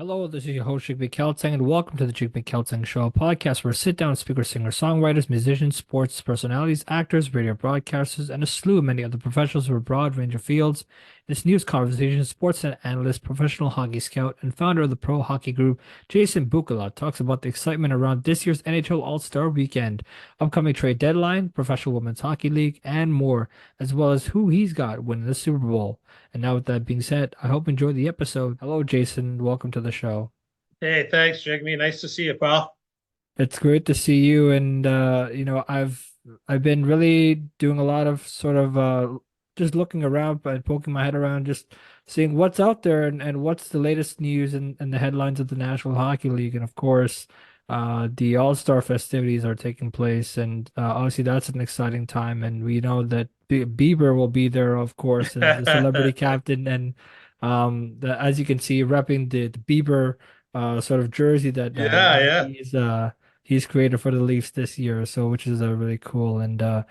Hello, this is your host, Jigme Kelteng, and welcome to the Jigme Kelteng Show, a podcast where sit-down speakers, singer-songwriters, musicians, sports personalities, actors, radio broadcasters, and a slew of many other professionals from a broad range of fields. In this news conversation, Sportsnet Analyst, professional hockey scout, and founder of the pro hockey group, Jason Bukala, talks about the excitement around this year's NHL All-Star Weekend, upcoming trade deadline, Professional Women's Hockey League, and more, as well as who he's got winning the Super Bowl. And now, with that being said, I hope you enjoyed the episode. Hello, Jason. Welcome to the show. Hey, thanks, Jigme. Nice to see you, pal. It's great to see you. And I've been really doing a lot of sort of just looking around and poking my head around, just seeing what's out there and what's the latest news and the headlines of the National Hockey League. And of course, the All-Star festivities are taking place, and obviously that's an exciting time. And we know that Bieber will be there, of course, as the celebrity captain, and as you can see, repping the Bieber sort of jersey that Yeah, yeah. he's created for the Leafs this year, so which is really cool. And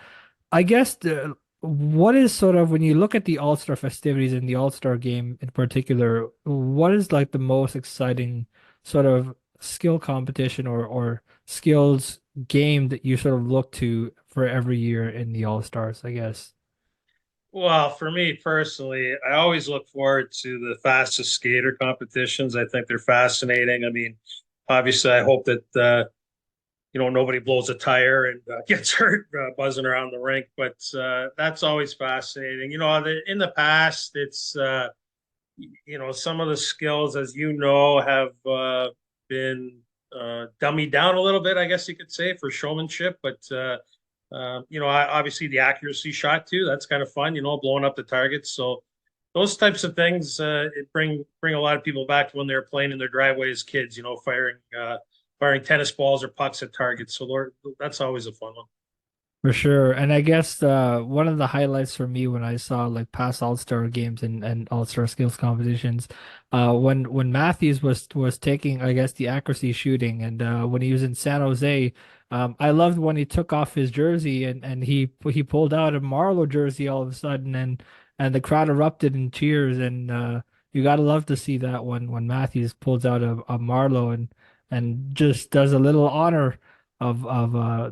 I guess what is sort of when you look at the All-Star festivities and the All-Star game in particular, what is like the most exciting sort of skill competition or skills game that you sort of look to for every year in the All-Stars, I guess? Well, for me personally, I always look forward to the fastest skater competitions. I think they're fascinating. I mean, obviously, I hope that nobody blows a tire and gets hurt buzzing around the rink, but that's always fascinating. In the past, it's some of the skills, as you know, have been dummied down a little bit, I guess you could say, for showmanship. But obviously the accuracy shot too. That's kind of fun, blowing up the targets. So those types of things it bring a lot of people back to when they were playing in their driveway as kids. Firing tennis balls or pucks at targets. So that's always a fun one. For sure. And I guess one of the highlights for me when I saw like past All-Star games and All-Star skills competitions, when Matthews was taking, I guess, the accuracy shooting, and when he was in San Jose, I loved when he took off his jersey and he pulled out a Marlowe jersey all of a sudden, and the crowd erupted in cheers. And you gotta love to see that when Matthews pulls out a Marlowe and just does a little honor of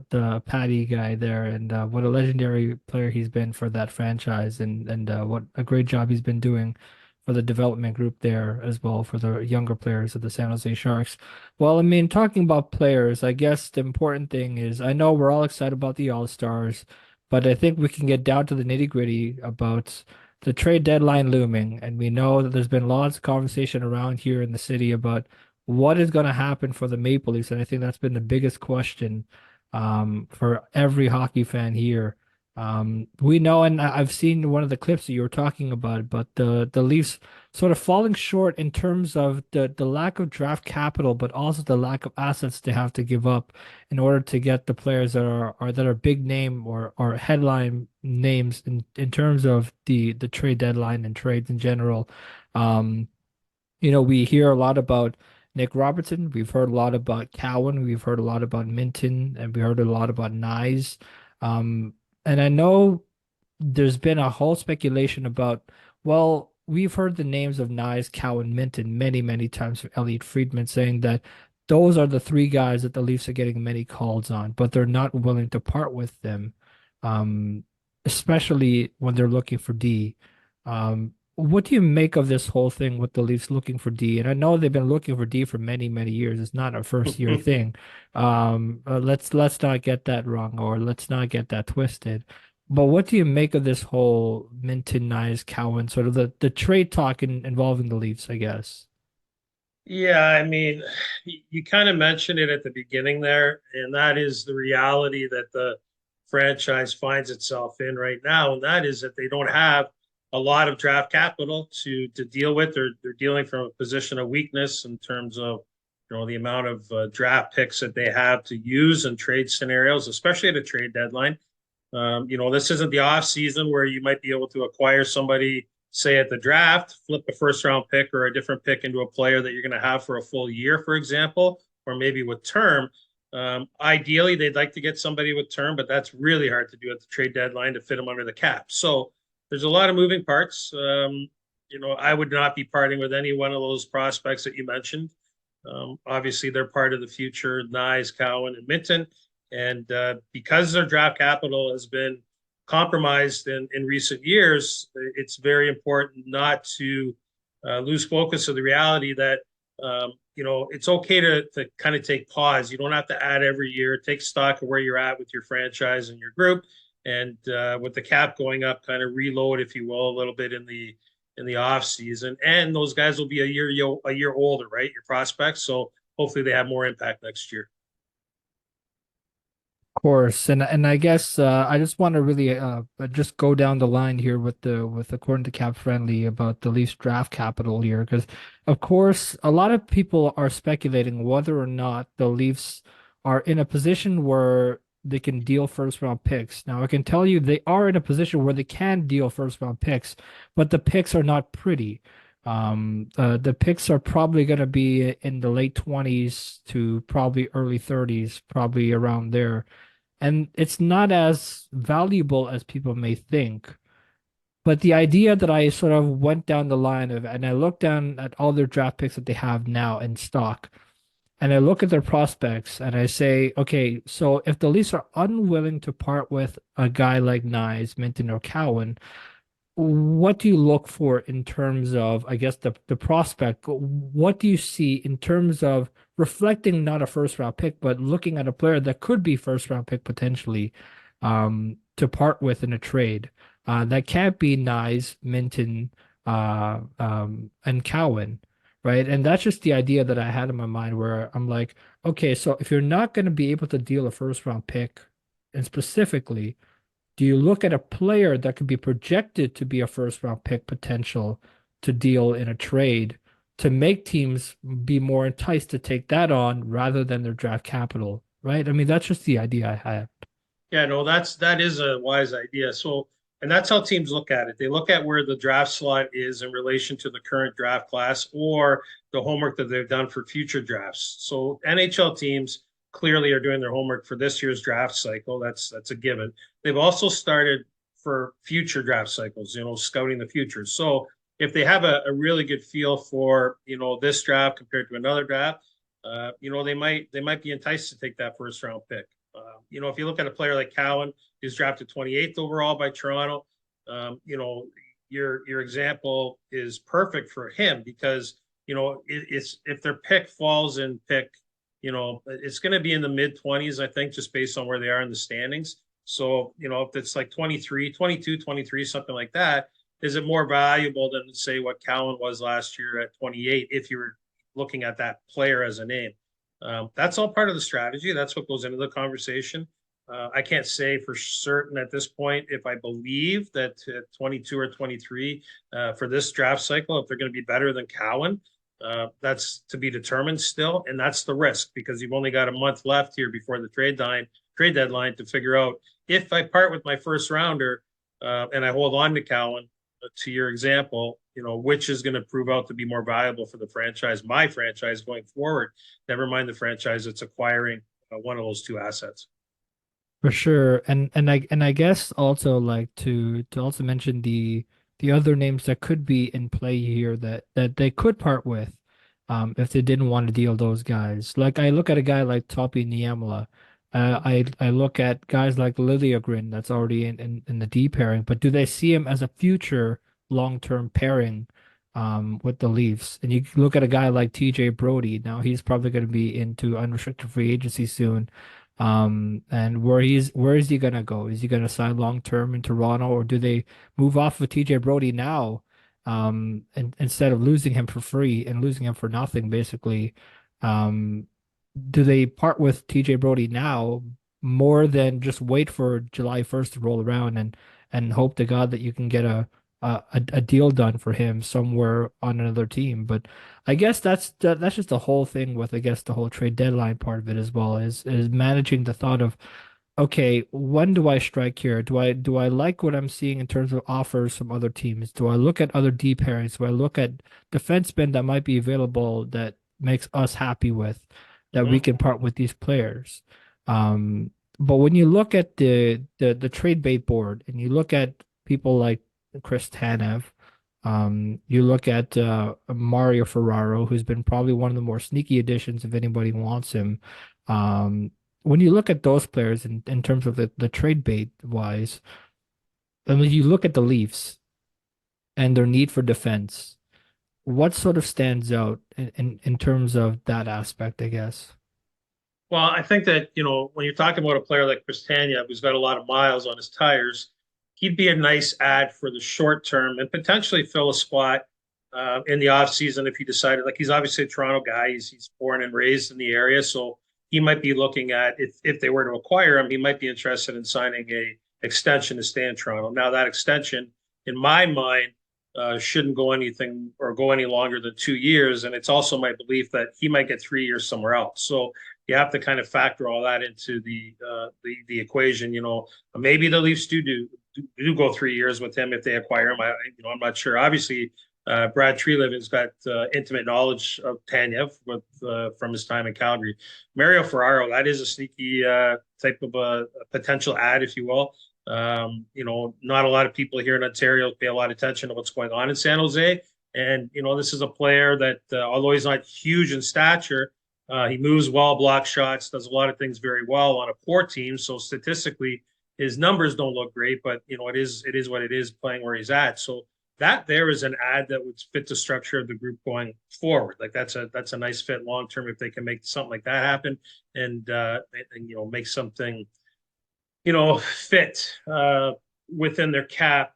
the Patty guy there, and what a legendary player he's been for that franchise, and what a great job he's been doing for the development group there as well for the younger players of the San Jose Sharks. Well, I mean, talking about players, I guess the important thing is I know we're all excited about the All-Stars, but I think we can get down to the nitty-gritty about the trade deadline looming, and we know that there's been lots of conversation around here in the city about what is going to happen for the Maple Leafs? And I think that's been the biggest question for every hockey fan here. We know, and I've seen one of the clips that you were talking about, but the Leafs sort of falling short in terms of the lack of draft capital, but also the lack of assets they have to give up in order to get the players that are big name or headline names in terms of the trade deadline and trades in general. Um, we hear a lot about Nick Robertson. We've heard a lot about Cowan. We've heard a lot about Minton, and we heard a lot about Nyes. Um, and I know there's been a whole speculation about, well, we've heard the names of Nyes, Cowan, Minton many, many times from Elliot Friedman saying that those are the three guys that the Leafs are getting many calls on, but they're not willing to part with them, um, especially when they're looking for D. What do you make of this whole thing with the Leafs looking for D? And I know they've been looking for D for many, many years. It's not a first year thing. Let's not get that wrong, or let's not get that twisted. But what do you make of this whole Minton, Nyes, Cowan, sort of the trade talk involving the Leafs, I guess? Yeah, I mean, you kind of mentioned it at the beginning there, and that is the reality that the franchise finds itself in right now, and that is that they don't have a lot of draft capital to deal with. They're dealing from a position of weakness in terms of the amount of draft picks that they have to use in trade scenarios, especially at a trade deadline. This isn't the off season where you might be able to acquire somebody, say at the draft, flip a first round pick or a different pick into a player that you're going to have for a full year, for example, or maybe with term. Ideally, they'd like to get somebody with term, but that's really hard to do at the trade deadline to fit them under the cap. So there's a lot of moving parts. I would not be parting with any one of those prospects that you mentioned. Obviously, they're part of the future, Nyes, Cowan, and Minton. And because their draft capital has been compromised in recent years, it's very important not to lose focus of the reality that it's okay to kind of take pause. You don't have to add every year. Take stock of where you're at with your franchise and your group, and with the cap going up, kind of reload, if you will, a little bit in the off season. And those guys will be a year older, right? Your prospects, so hopefully they have more impact next year. Course, and I guess I just want to really just go down the line here with the according to Cap Friendly about the Leafs draft capital here, because of course a lot of people are speculating whether or not the Leafs are in a position where they can deal first round picks. Now I can tell you they are in a position where they can deal first round picks, but the picks are not pretty. The picks are probably going to be in the late 20s to probably early 30s, probably around there, and it's not as valuable as people may think. But the idea that I sort of went down the line of, and I looked down at all their draft picks that they have now in stock, and I look at their prospects, and I say, okay, so if the Leafs are unwilling to part with a guy like Nyes, Minton, or Cowan, what do you look for in terms of, I guess, the prospect? What do you see in terms of reflecting not a first round pick, but looking at a player that could be first round pick potentially to part with in a trade? That can't be Nyes, Minton, and Cowan, right? And that's just the idea that I had in my mind where I'm like, okay, so if you're not going to be able to deal a first round pick, and specifically, do you look at a player that could be projected to be a first round pick potential to deal in a trade to make teams be more enticed to take that on rather than their draft capital, right? I mean, that's just the idea I had. Yeah, no, that is a wise idea. So, and that's how teams look at it. They look at where the draft slot is in relation to the current draft class or the homework that they've done for future drafts. So, NHL teams clearly are doing their homework for this year's draft cycle. That's a given. They've also started for future draft cycles, scouting the future. So, if they have a really good feel for, this draft compared to another draft, they might be enticed to take that first round pick. If you look at a player like Cowan, who's drafted 28th overall by Toronto, your example is perfect for him because it's if their pick falls in pick, it's going to be in the mid 20s, I think, just based on where they are in the standings. So if it's like 23, 22, 23, something like that, is it more valuable than say what Cowan was last year at 28 if you were looking at that player as a name? That's all part of the strategy. That's what goes into the conversation. I can't say for certain at this point if I believe that 22 or 23 for this draft cycle, if they're going to be better than Cowan. That's to be determined still, and that's the risk because you've only got a month left here before the trade deadline to figure out if I part with my first rounder and I hold on to Cowan. To your example, which is going to prove out to be more valuable for the franchise, my franchise going forward. Never mind the franchise that's acquiring one of those two assets. For sure. And I guess also like to also mention the other names that could be in play here that they could part with if they didn't want to deal those guys. Like I look at a guy like Topi Niemela. I look at guys like Liljegren that's already in the D pairing, but do they see him as a future long-term pairing with the Leafs? And you look at a guy like TJ Brody. Now he's probably going to be into unrestricted free agency soon. And where is he gonna go? Is he gonna sign long term in Toronto, or do they move off of TJ Brody now, and instead of losing him for free and losing him for nothing, basically, um, do they part with TJ Brody now more than just wait for July 1st to roll around and hope to God that you can get a deal done for him somewhere on another team? But I guess that's just the whole thing with I guess the whole trade deadline part of it as well is managing the thought of okay, when do I strike here? Do I like what I'm seeing in terms of offers from other teams? Do I look at other D pairings? Do I look at defensemen that might be available that makes us happy with that we Mm-hmm. can part with these players? Um, but when you look at the trade bait board and you look at people like Chris Tanev, You look at Mario Ferraro, who's been probably one of the more sneaky additions if anybody wants him. Um, when you look at those players in terms of the trade bait wise, and when you look at the Leafs and their need for defense, what sort of stands out in terms of that aspect, I guess? Well, I think that, when you're talking about a player like Kristania, who's got a lot of miles on his tires, he'd be a nice add for the short term and potentially fill a spot in the offseason if he decided, like he's obviously a Toronto guy. He's born and raised in the area. So he might be looking at, if they were to acquire him, he might be interested in signing a extension to stay in Toronto. Now that extension, in my mind, shouldn't go anything or go any longer than 2 years. And it's also my belief that he might get 3 years somewhere else. So you have to kind of factor all that into the equation. Maybe the Leafs do go 3 years with him if they acquire him. I'm not sure. Obviously, Brad Treliving's got intimate knowledge of Tanya from his time in Calgary. Mario Ferraro, that is a sneaky type of a potential ad, if you will. Not a lot of people here in Ontario pay a lot of attention to what's going on in San Jose. And, this is a player that, although he's not huge in stature, he moves well, blocks shots, does a lot of things very well on a poor team. So statistically, his numbers don't look great, but it is what it is playing where he's at. So that there is an ad that would fit the structure of the group going forward. Like that's a nice fit long term if they can make something like that happen and make something fit within their cap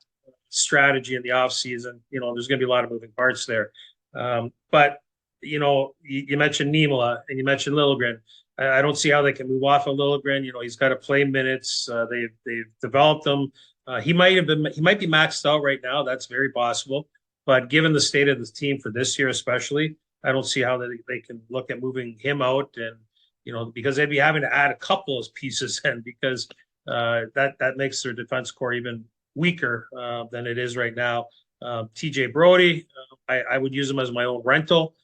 strategy in the offseason. There's going to be a lot of moving parts there. But you mentioned Niemela and you mentioned Liljegren. I don't see how they can move off of Liljegren. He's got to play minutes. They've developed him. He might be maxed out right now. That's very possible. But given the state of the team for this year, especially, I don't see how they can look at moving him out. And because they'd be having to add a couple of pieces in because that makes their defense core even weaker than it is right now. TJ Brody, I would use him as my own rental.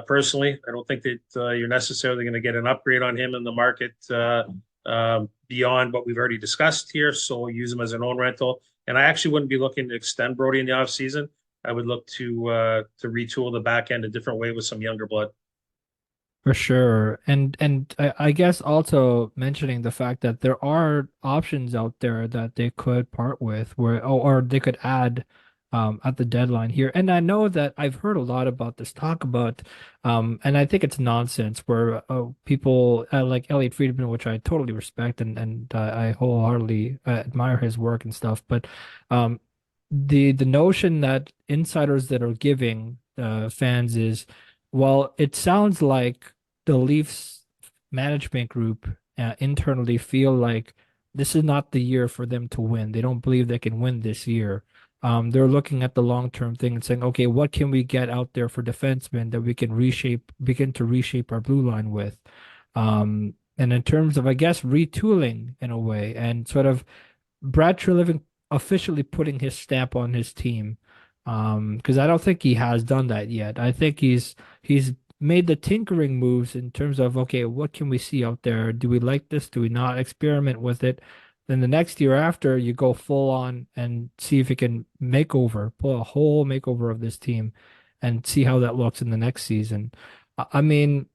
Personally, I don't think that you're necessarily going to get an upgrade on him in the market beyond what we've already discussed here. So use him as an own rental. And I actually wouldn't be looking to extend Brody in the offseason. I would look to retool the back end a different way with some younger blood. For sure. And I guess also mentioning the fact that there are options out there that they could part with or they could add at the deadline here. And I know that I've heard a lot about this talk about and I think it's nonsense where people like Elliot Friedman, which I totally respect and I wholeheartedly admire his work and stuff, but um the notion that insiders that are giving fans is, well, it sounds like the Leafs management group internally feel like this is not the year for them to win. They don't believe they can win this year. They're looking at the long-term thing and saying, okay, what can we get out there for defensemen that we can begin to reshape our blue line with? And in terms of, I guess, retooling in a way and sort of Brad Treliving officially putting his stamp on his team. Because I don't think he has done that yet. I think he's made the tinkering moves in terms of, okay, what can we see out there? Do we like this? Do we not experiment with it? Then the next year after, you go full on and see if you can pull a whole makeover of this team and see how that looks in the next season. I mean,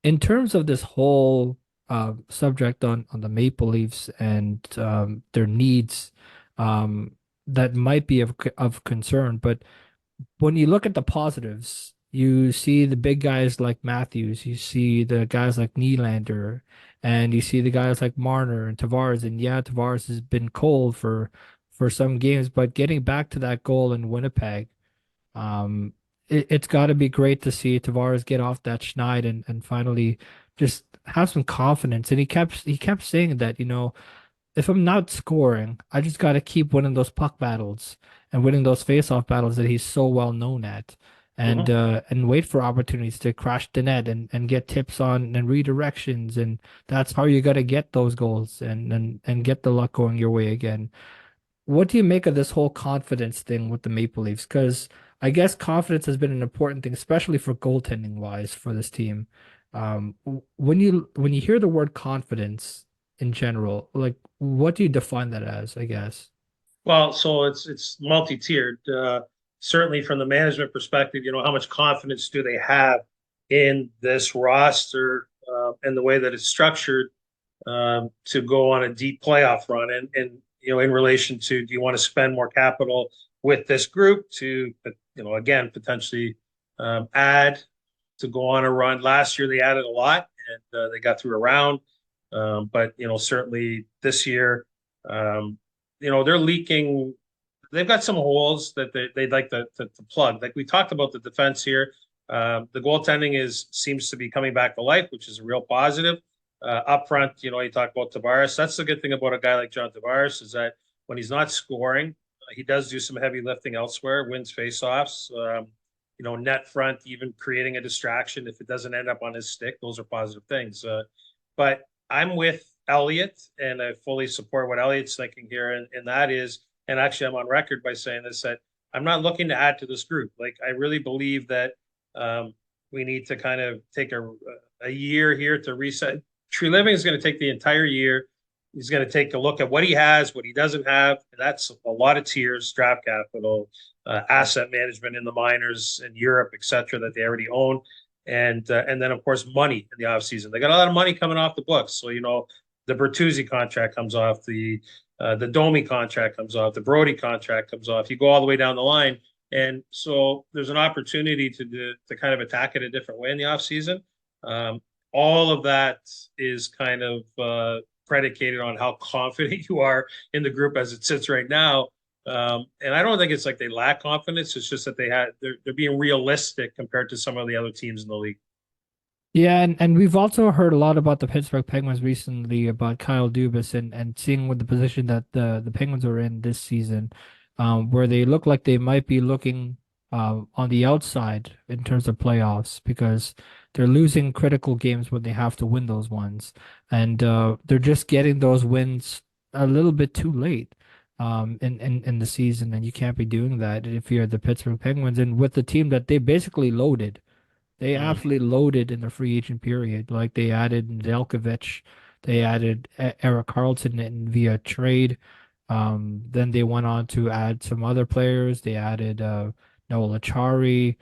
in terms of this whole subject on the Maple Leafs and their needs, that might be of concern. But when you look at the positives, you see the big guys like Matthews, you see the guys like Nylander, and you see the guys like Marner and Tavares. And yeah, Tavares has been cold for some games, but getting back to that goal in Winnipeg. It's got to be great to see Tavares get off that schneid and finally just have some confidence. And he kept saying that, if I'm not scoring, I just got to keep winning those puck battles and winning those face-off battles that he's so well known at. Mhm. And wait for opportunities to crash the net and get tips on and redirections. And that's how you got to get those goals and get the luck going your way again. What do you make of this whole confidence thing with the Maple Leafs? Because I guess confidence has been an important thing, especially for goaltending wise for this team. When you hear the word confidence in general, like what do you define that as, I guess? Well, so it's multi-tiered. certainly from the management perspective, how much confidence do they have in this roster and the way that it's structured to go on a deep playoff run, and in relation to, do you want to spend more capital with this group to again potentially add to go on a run. Last year they added a lot and they got through a round, but certainly this year, they're leaking. They've got some holes that they'd like to plug. Like we talked about the defense here. The goaltending seems to be coming back to life, which is a real positive. Up front, you talk about Tavares. That's the good thing about a guy like John Tavares is that when he's not scoring, he does do some heavy lifting elsewhere, wins faceoffs, net front, even creating a distraction if it doesn't end up on his stick. Those are positive things. But I'm with Elliot, and I fully support what Elliot's thinking here, and that is, and actually I'm on record by saying this, that I'm not looking to add to this group. Like I really believe that we need to kind of take a year here to reset. Tree Living is going to take the entire year. He's going to take a look at what he has, what he doesn't have. And that's a lot of tiers, draft capital, asset management in the minors in Europe, et cetera, that they already own. And then, of course, money in the offseason. They got a lot of money coming off the books. So, the Bertuzzi contract comes off, the Domi contract comes off, the Brody contract comes off. You go all the way down the line. And so there's an opportunity to kind of attack it a different way in the offseason. All of that is kind of predicated on how confident you are in the group as it sits right now. And I don't think it's like they lack confidence. It's just that they're being realistic compared to some of the other teams in the league. Yeah, and we've also heard a lot about the Pittsburgh Penguins recently about Kyle Dubas and seeing what the position that the Penguins are in this season, where they look like they might be looking on the outside in terms of playoffs because they're losing critical games when they have to win those ones, and they're just getting those wins a little bit too late in the season, and you can't be doing that if you're the Pittsburgh Penguins and with the team that they basically loaded. They Mm. absolutely loaded in the free agent period. Like they added Nedeljkovic, they added Eric Carlson in via trade. Then they went on to add some other players. They added Noel Achari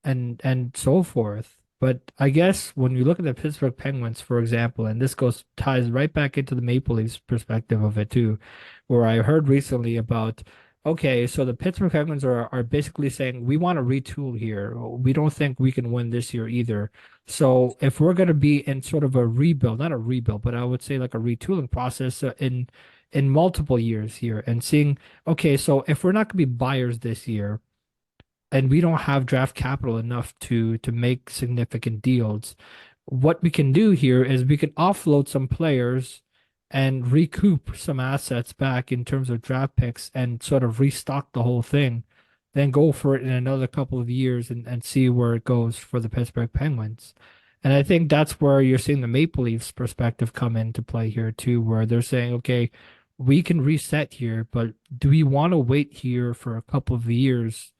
and so forth. But I guess when you look at the Pittsburgh Penguins, for example, and this ties right back into the Maple Leafs perspective of it too, where I heard recently about, okay, so the Pittsburgh Penguins are basically saying we want to retool here. We don't think we can win this year either. So if we're going to be in sort of a rebuild, not a rebuild, but I would say like a retooling process in multiple years here and seeing, okay, so if we're not going to be buyers this year, and we don't have draft capital enough to make significant deals. What we can do here is we can offload some players and recoup some assets back in terms of draft picks and sort of restock the whole thing, then go for it in another couple of years and see where it goes for the Pittsburgh Penguins. And I think that's where you're seeing the Maple Leafs perspective come into play here too, where they're saying, okay, we can reset here, but do we want to wait here for a couple of years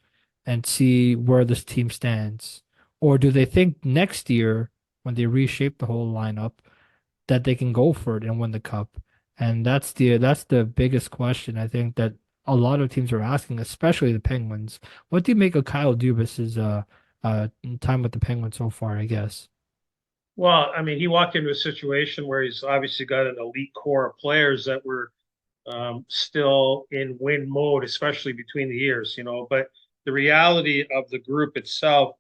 and see where this team stands? Or do they think next year, when they reshape the whole lineup, that they can go for it and win the cup? And that's the biggest question I think that a lot of teams are asking, especially the Penguins. What do you make of Kyle Dubas's time with the Penguins so far, I guess? Well, I mean, he walked into a situation where he's obviously got an elite core of players that were still in win mode, especially between the years, But the reality of the group itself,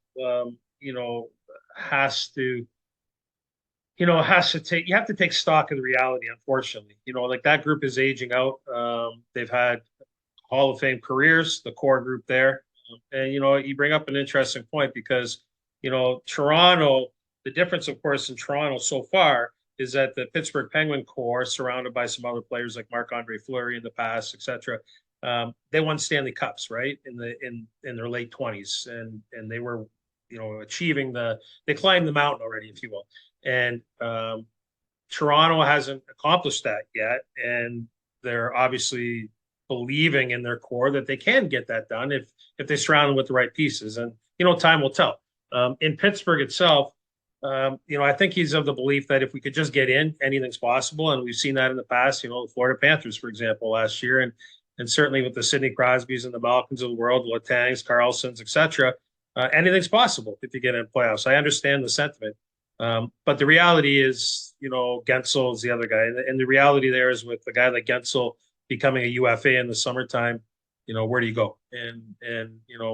has to, you have to take stock of the reality, unfortunately. Like that group is aging out. They've had Hall of Fame careers, the core group there. And, you bring up an interesting point because, Toronto, the difference, of course, in Toronto so far is that the Pittsburgh Penguin core, surrounded by some other players like Marc-Andre Fleury in the past, et cetera, they won Stanley Cups, right, in their late 20s. And they were, achieving they climbed the mountain already, if you will. And Toronto hasn't accomplished that yet. And they're obviously believing in their core that they can get that done if they surround them with the right pieces. And time will tell. In Pittsburgh itself, I think he's of the belief that if we could just get in, anything's possible, and we've seen that in the past. The Florida Panthers, for example, last year, and and certainly with the Sidney Crosbys and the Malkins of the world, Latangs, Carlsons, etc., anything's possible if you get in playoffs. I understand the sentiment, but the reality is, Gensel is the other guy, and the reality there is with a guy like Gensel becoming a UFA in the summertime, where do you go? And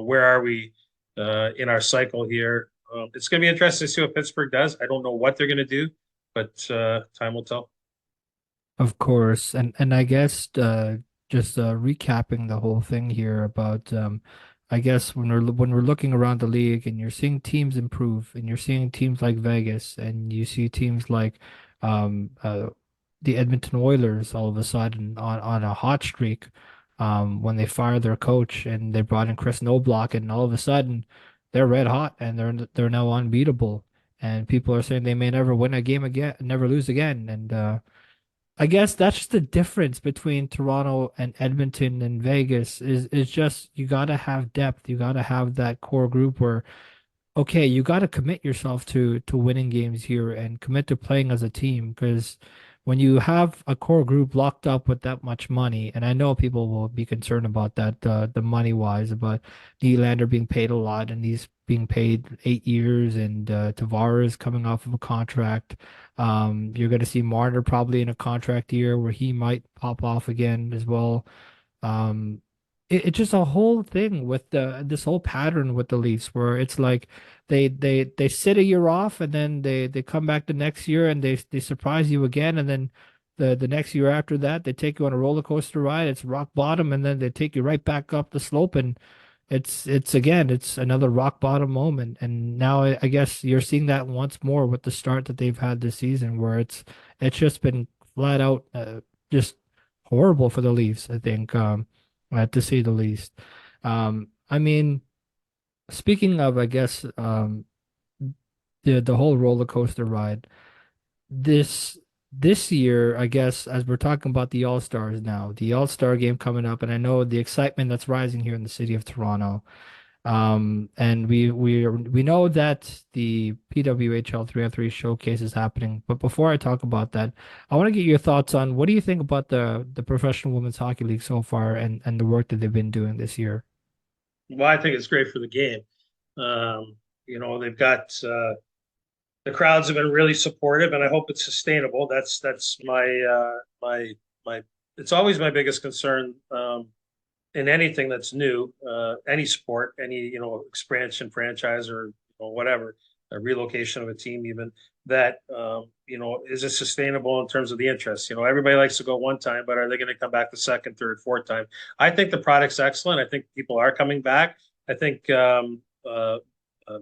where are we in our cycle here? It's going to be interesting to see what Pittsburgh does. I don't know what they're going to do, but time will tell. Of course, and I guess just recapping the whole thing here about I guess when we're looking around the league and you're seeing teams improve and you're seeing teams like Vegas and you see teams like um the Edmonton Oilers all of a sudden on a hot streak when they fired their coach and they brought in Chris Knobloch and all of a sudden they're red hot and they're now unbeatable and people are saying they may never win a game again, never lose again and I guess that's just the difference between Toronto and Edmonton and Vegas is just you gotta have depth. You gotta have that core group where okay, you got to commit yourself to winning games here and commit to playing as a team because when you have a core group locked up with that much money, and I know people will be concerned about that, the money wise, about Nylander being paid a lot and he's being paid 8 years, and Tavares coming off of a contract. You're going to see Marner probably in a contract year where he might pop off again as well. Um, it's just a whole thing with this whole pattern with the Leafs where it's like they sit a year off and then they come back the next year and they surprise you again and then the next year after that they take you on a roller coaster ride. It's rock bottom and then they take you right back up the slope and it's another rock bottom moment. And now I guess you're seeing that once more with the start that they've had this season where it's just been flat out just horrible for the Leafs, I think. To say the least. I mean, speaking of, I guess, the whole roller coaster ride, this this year, I guess, as we're talking about the All-Stars now, the All-Star game coming up, and I know the excitement that's rising here in the city of Toronto. And we know that the PWHL 3-on-3 showcase is happening. But before I talk about that, I want to get your thoughts on what do you think about the Professional Women's Hockey League so far and the work that they've been doing this year? Well, I think it's great for the game. They've got the crowds have been really supportive, and I hope it's sustainable. That's my. It's always my biggest concern in anything that's new, any sport, any expansion, franchise, or whatever, a relocation of a team, even that is it sustainable in terms of the interest? Everybody likes to go one time, but are they going to come back the second, third, fourth time? I think the product's excellent. I think people are coming back. I think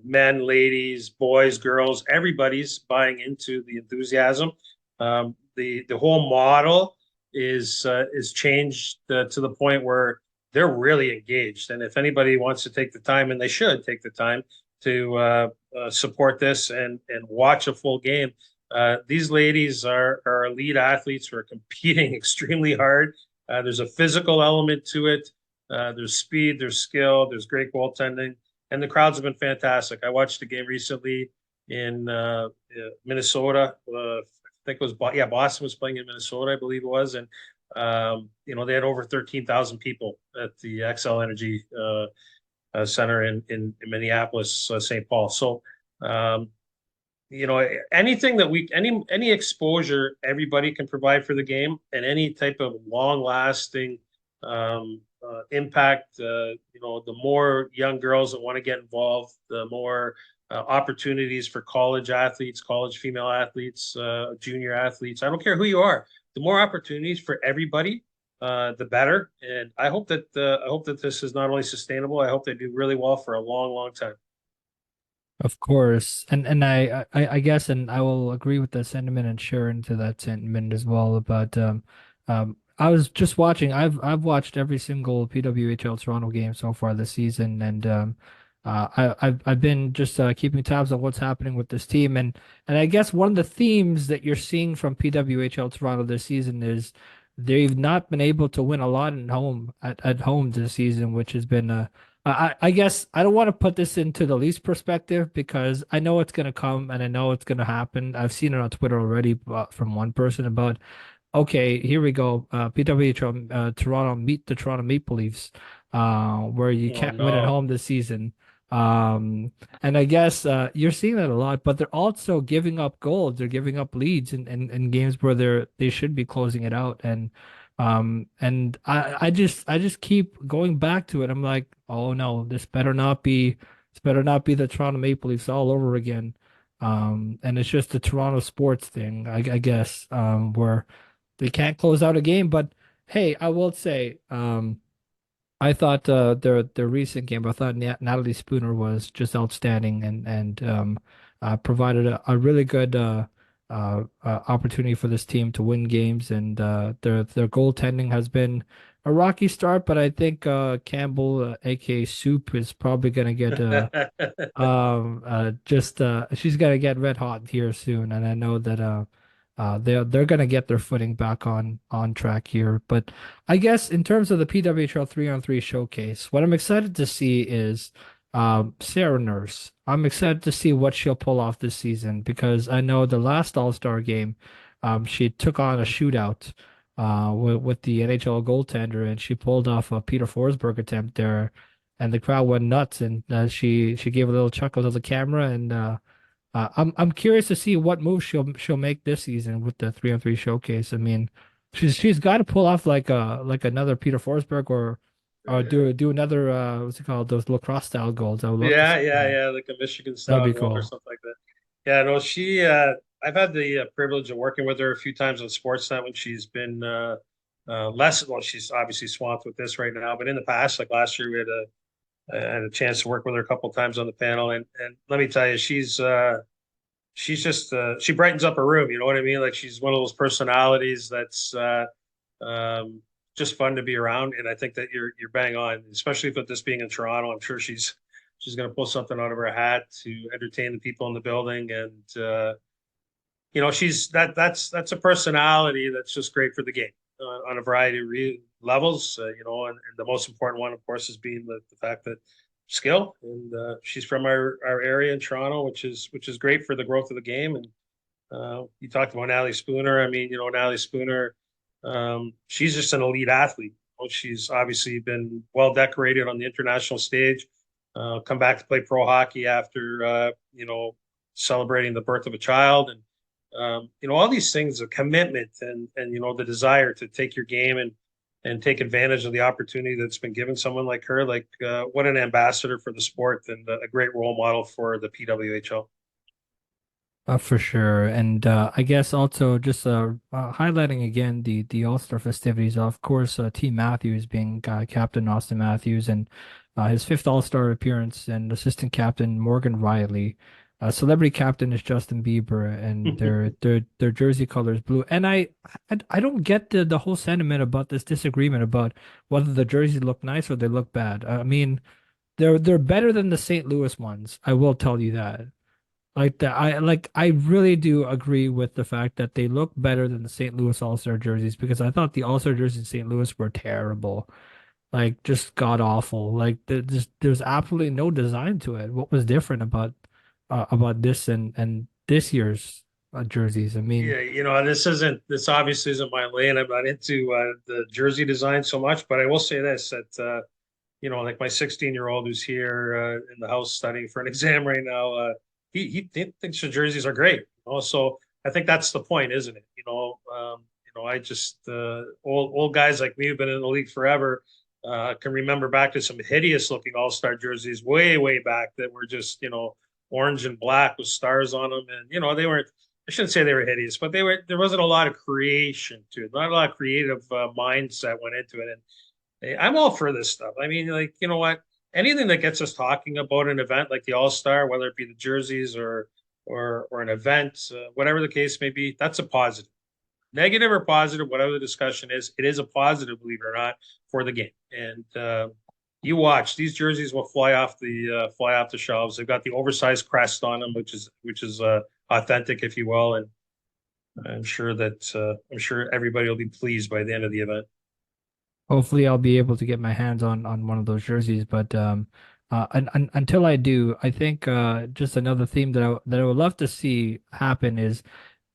men, ladies, boys, girls, everybody's buying into the enthusiasm. The whole model is changed to the point where they're really engaged. And if anybody wants to take the time, and they should take the time to support this and watch a full game, these ladies are elite athletes who are competing extremely hard. There's a physical element to it. There's speed, there's skill, there's great goaltending, and the crowds have been fantastic. I watched the game recently in Minnesota. I think it was Boston was playing in Minnesota, I believe it was, and they had over 13,000 people at the XL Energy Center in Minneapolis, St. Paul. So, anything that any exposure everybody can provide for the game, and any type of long lasting impact. The more young girls that want to get involved, the more opportunities for college athletes, college female athletes, junior athletes. I don't care who you are. The more opportunities for everybody, the better. And I hope that this is not only sustainable. I hope they do really well for a long, long time. Of course. And I guess and I will agree with the sentiment and share into that sentiment as well about I was just watching I've watched every single PWHL Toronto game so far this season and I've been just keeping tabs on what's happening with this team and I guess one of the themes that you're seeing from PWHL Toronto this season is they've not been able to win a lot at home this season, which has been I guess I don't want to put this into the Leafs perspective because I know it's going to come and I know it's going to happen. I've seen it on Twitter already from one person about Okay, here we go. PWH Toronto meet the Toronto Maple Leafs, where you Oh can't win at no. home this season. Um, and I guess you're seeing that a lot, but they're also giving up goals. They're giving up leads in games where they should be closing it out. And I just keep going back to it. I'm like, oh no, this better not be the Toronto Maple Leafs all over again. And it's just the Toronto sports thing, I guess, where they can't close out a game. But hey, I will say, I thought their recent game, I thought Natalie Spooner was just outstanding and provided a really good opportunity for this team to win games. And their goaltending has been a rocky start, but I think Campbell, aka Soup, is probably gonna get just she's gonna get red hot here soon, and I know that they're gonna get their footing back on track here. But I guess in terms of the PWHL 3-on-3 showcase, what I'm excited to see is Sarah Nurse. I'm excited to see what she'll pull off this season because I know the last All-Star game, she took on a shootout with the NHL goaltender, and she pulled off a Peter Forsberg attempt there, and the crowd went nuts, and she gave a little chuckle to the camera, and I'm curious to see what moves she'll make this season with the 3-on-3 showcase. I mean, she's got to pull off like another Peter Forsberg or do another what's it called, those lacrosse style goals. I would love to Yeah, see yeah, that. yeah, like a Michigan That'd style be goal or cool. something like that. Yeah, no, she. I've had the privilege of working with her a few times on Sportsnet when she's been less. Well, she's obviously swamped with this right now, but in the past, like last year, we had I had a chance to work with her a couple of times on the panel, and let me tell you, she's just she brightens up a room. You know what I mean? Like she's one of those personalities that's um, just fun to be around. And I think that you're bang on, especially with this being in Toronto. I'm sure she's going to pull something out of her hat to entertain the people in the building. And she's that's a personality that's just great for the game on a variety of levels. And the most important one, of course, is being the fact that skill. And she's from our area in Toronto, which is great for the growth of the game. And you talked about Natalie Spooner. I mean, Natalie Spooner, she's just an elite athlete. She's obviously been well decorated on the international stage. Come back to play pro hockey after celebrating the birth of a child, and all these things, a commitment, and the desire to take your game and take advantage of the opportunity that's been given someone like her. Like, what an ambassador for the sport and a great role model for the PWHL. For sure, and I guess also just highlighting again the All-Star festivities. Of course, Team Matthews being Captain Austin Matthews, and his fifth All-Star appearance, and assistant captain Morgan Riley. Celebrity captain is Justin Bieber, and their jersey color is blue. And I don't get the whole sentiment about this disagreement about whether the jerseys look nice or they look bad. I mean, they're better than the St. Louis ones. I will tell you that. I really do agree with the fact that they look better than the St. Louis All-Star jerseys because I thought the All-Star jerseys in St. Louis were terrible. Like just god awful. Like there's absolutely no design to it. What was different about this and this year's jerseys? I mean, Yeah, this obviously isn't my lane. I'm not into the jersey design so much, but I will say this that like my 16-year-old who's here in the house studying for an exam right now, he thinks the jerseys are great. So I think that's the point, isn't it? I just old guys like me who've been in the league forever can remember back to some hideous looking all-star jerseys way back that were just orange and black with stars on them, and they weren't. I shouldn't say they were hideous, but there wasn't a lot of creation to it, not a lot of creative mindset went into it. And hey, I'm all for this stuff. I mean, like, you know what? Anything that gets us talking about an event like the All Star, whether it be the jerseys or an event, whatever the case may be, that's a positive. Negative or positive, whatever the discussion is, it is a positive, believe it or not, for the game. And you watch these jerseys will fly off the shelves. They've got the oversized crest on them, which is authentic, if you will. And I'm sure everybody will be pleased by the end of the event. hopefully I'll be able to get my hands on one of those jerseys, but until I do, I think just another theme that I would love to see happen is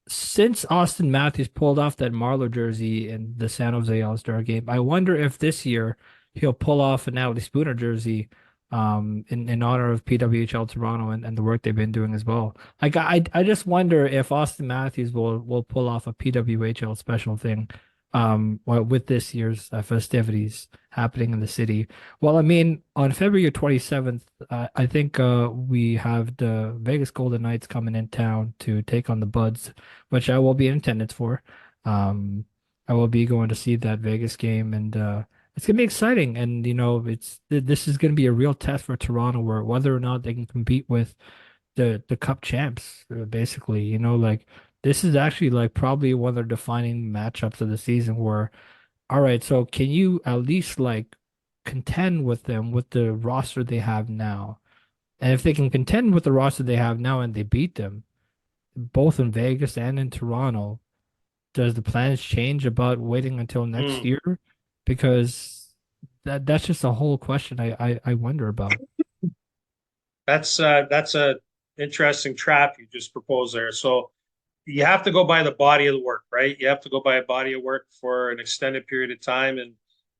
since Austin Matthews pulled off that Marlowe jersey in the San Jose All-Star game, I wonder if this year he'll pull off a Natalie Spooner jersey in honor of PWHL Toronto and the work they've been doing as well. Like I just wonder if Austin Matthews will pull off a PWHL special thing well, with this year's festivities happening in the city. Well, I mean, on February 27th, I think we have the Vegas Golden Knights coming in town to take on the Buds, which I will be in attendance for. Um, I will be going to see that Vegas game, and it's gonna be exciting. And this is gonna be a real test for Toronto, where whether or not they can compete with the Cup champs, basically. Like this is actually like probably one of the defining matchups of the season. Where, all right, so can you at least like contend with them with the roster they have now? And if they can contend with the roster they have now and they beat them, both in Vegas and in Toronto, does the plans change about waiting until next Hmm. year? Because that's just a whole question I wonder about. That's a interesting trap you just proposed there. So you have to go by the body of the work, right? You have to go by a body of work for an extended period of time and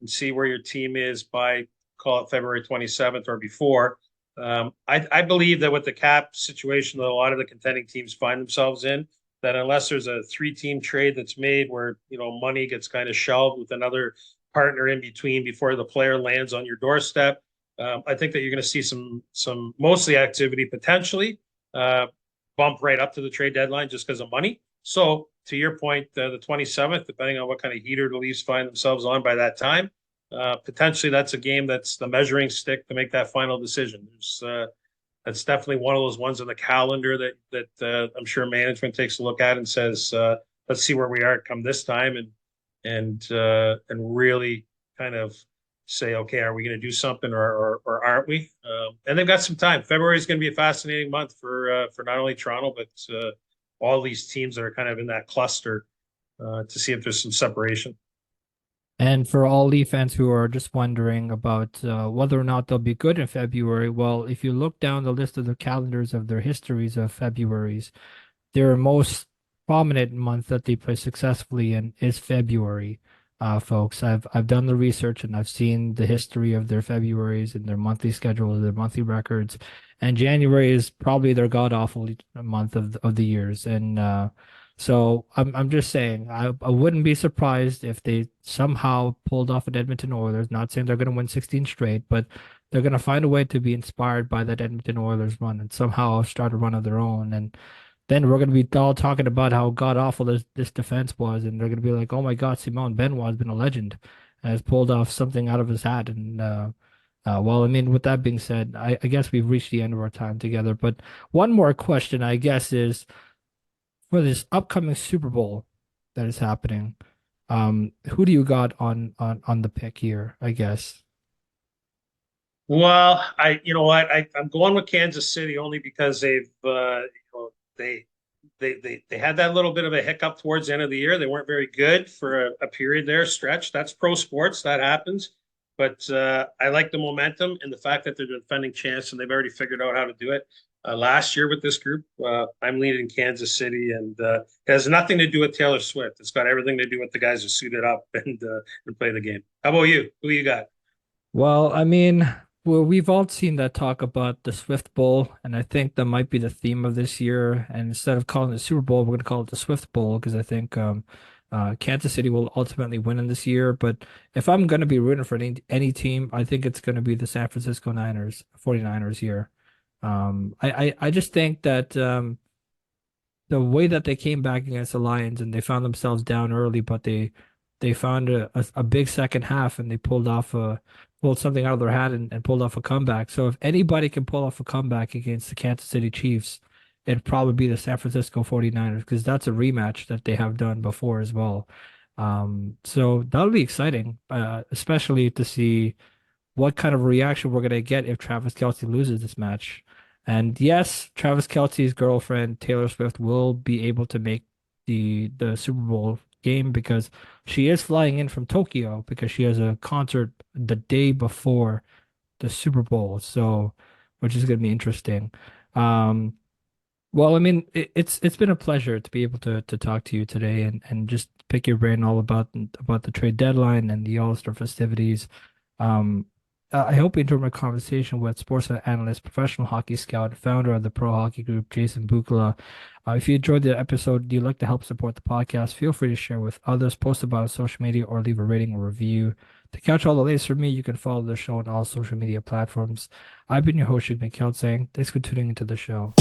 see where your team is by, call it February 27th or before. I believe that with the cap situation that a lot of the contending teams find themselves in, that unless there's a three-team trade that's made where money gets kind of shelved with another partner in between before the player lands on your doorstep, I think that you're going to see some mostly activity potentially. Bump right up to the trade deadline just because of money. So to your point, the 27th, depending on what kind of heater the Leafs find themselves on by that time, potentially that's a game that's the measuring stick to make that final decision. That's definitely one of those ones in the calendar that I'm sure management takes a look at and says, let's see where we are come this time and really kind of say, okay, are we going to do something or aren't we? And they've got some time. February is going to be a fascinating month for not only Toronto but all these teams that are kind of in that cluster to see if there's some separation. And for all Leaf fans who are just wondering about whether or not they'll be good in February, well, if you look down the list of the calendars of their histories of February's, their most prominent month that they play successfully in is February. Folks, I've done the research and I've seen the history of their Februarys and their monthly schedules, their monthly records, and January is probably their god awful month of the years. And so I'm just saying I wouldn't be surprised if they somehow pulled off an Edmonton Oilers. Not saying they're going to win 16 straight, but they're going to find a way to be inspired by that Edmonton Oilers run and somehow start a run of their own. And then we're going to be all talking about how god awful this defense was, and they're going to be like, "Oh my God, Simon Benoit has been a legend, and has pulled off something out of his hat." And well, I mean, with that being said, I guess we've reached the end of our time together. But one more question, I guess, is for this upcoming Super Bowl that is happening. Who do you got on the pick here? I guess. Well, you know what, I'm going with Kansas City only because they they had that little bit of a hiccup towards the end of the year. They weren't very good for a period there, stretch. That's pro sports. That happens. But I like the momentum and the fact that they're defending champs and they've already figured out how to do it. Last year with this group, I'm leading Kansas City, and it has nothing to do with Taylor Swift. It's got everything to do with the guys who suited up and play the game. How about you? Who you got? Well, I mean, well, we've all seen that talk about the Swift Bowl, and I think that might be the theme of this year. And instead of calling it the Super Bowl, we're going to call it the Swift Bowl because I think Kansas City will ultimately win in this year. But if I'm going to be rooting for any team, I think it's going to be the San Francisco Niners, 49ers here. I just think that the way that they came back against the Lions and they found themselves down early, but they found a big second half and they pulled something out of their hat and pulled off a comeback. So if anybody can pull off a comeback against the Kansas City Chiefs, it'd probably be the San Francisco 49ers because that's a rematch that they have done before as well. So that'll be exciting, especially to see what kind of reaction we're gonna get if Travis Kelce loses this match. And yes, Travis Kelce's girlfriend, Taylor Swift, will be able to make the Super Bowl game because she is flying in from Tokyo because she has a concert the day before the Super Bowl. So, which is gonna be interesting. Um, Well, I mean, it's been a pleasure to be able to talk to you today and just pick your brain all about the trade deadline and the All-Star festivities. Um, I hope you enjoyed my conversation with Sportsnet Analyst, professional hockey scout, founder of the Pro Hockey Group, Jason Bukala. If you enjoyed the episode, you'd like to help support the podcast, feel free to share with others, post about it on social media, or leave a rating or review. To catch all the latest from me, you can follow the show on all social media platforms. I've been your host, Shig McKelt, saying thanks for tuning into the show.